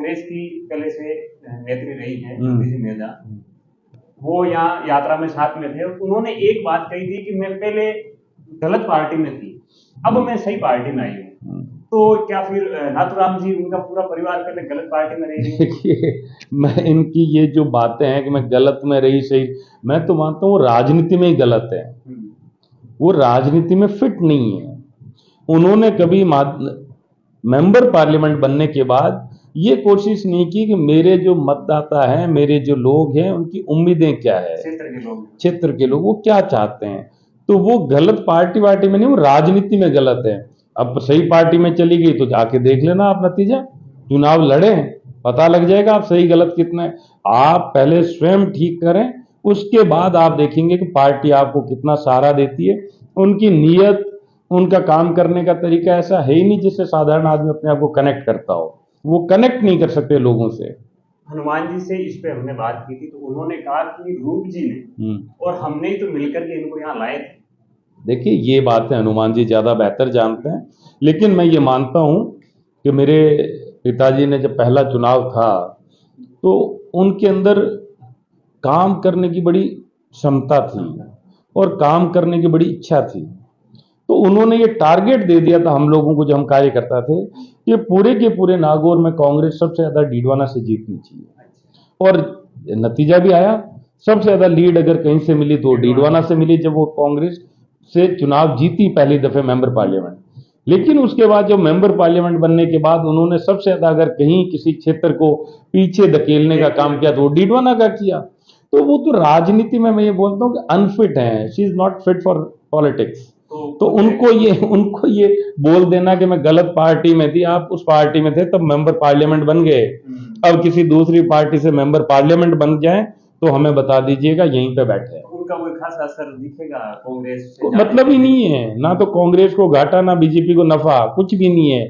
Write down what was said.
कांग्रेस की पहले से नेत्री रही है ज्योति मेधा, वो यहाँ यात्रा में साथ में थे। उन्होंने एक बात कही थी कि मैं पहले गलत पार्टी में थी, अब मैं सही पार्टी में आई हूँ। तो क्या फिर नाथूराम जी, उनका पूरा परिवार पहले गलत पार्टी में रही? देखिए, मैं इनकी ये जो बातें हैं कि मैं गलत में रही सही, मैं तो मानता हूँ राजनीति में ही गलत है। वो राजनीति में फिट नहीं है। उन्होंने कभी मेंबर पार्लियामेंट बनने के बाद ये कोशिश नहीं की कि मेरे जो मतदाता हैं, मेरे जो लोग हैं, उनकी उम्मीदें क्या है, क्षेत्र के लोग वो क्या चाहते हैं। तो वो गलत पार्टी वार्टी में नहीं, वो राजनीति में गलत है। अब सही पार्टी में चली गई तो जाके देख लेना आप नतीजा, चुनाव लड़े, पता लग जाएगा आप सही गलत कितना है। आप पहले स्वयं ठीक करें, उसके बाद आप देखेंगे कि पार्टी आपको कितना सहारा देती है। उनकी नीयत, उनका काम करने का तरीका ऐसा है ही नहीं जिससे साधारण आदमी अपने आप को कनेक्ट करता हो। वो कनेक्ट नहीं कर सकते लोगों से। हनुमान जी से इस पे हमने बात की थी तो उन्होंने कहा कि रूप जी ने और हमने ही तो मिलकर के इनको यहाँ लाए थे। देखिए, ये बातें हनुमान जी ज्यादा बेहतर जानते हैं, लेकिन मैं ये मानता हूं कि मेरे पिताजी ने जब पहला चुनाव था तो उनके अंदर काम करने की बड़ी क्षमता थी और काम करने की बड़ी इच्छा थी। तो उन्होंने ये टारगेट दे दिया था हम लोगों को, जो हम कार्यकर्ता थे, कि पूरे के पूरे नागौर में कांग्रेस सबसे ज्यादा डीडवाना से जीतनी चाहिए। और नतीजा भी आया। सबसे ज्यादा लीड अगर कहीं से मिली तो डीडवाना से मिली, जब वो कांग्रेस से चुनाव जीती पहली दफे मेंबर पार्लियामेंट। लेकिन उसके बाद जो मेंबर पार्लियामेंट बनने के बाद उन्होंने सबसे ज्यादा अगर कहीं किसी क्षेत्र को पीछे धकेलने का काम किया तो वो डीडवाना का किया। तो वो तो राजनीति में मैं ये बोलता हूँ कि अनफिट है, she is not fit for politics. तो उनको ये बोल देना कि मैं गलत पार्टी में थी, आप उस पार्टी में थे तब मेंबर पार्लियामेंट बन गए, अब किसी दूसरी पार्टी से मेंबर पार्लियामेंट बन जाए तो हमें बता दीजिएगा, यहीं पे बैठे हैं। उनका कोई खास असर दिखेगा कांग्रेस से? मतलब ही नहीं है, ना तो कांग्रेस को घाटा ना बीजेपी को नफा, कुछ भी नहीं है।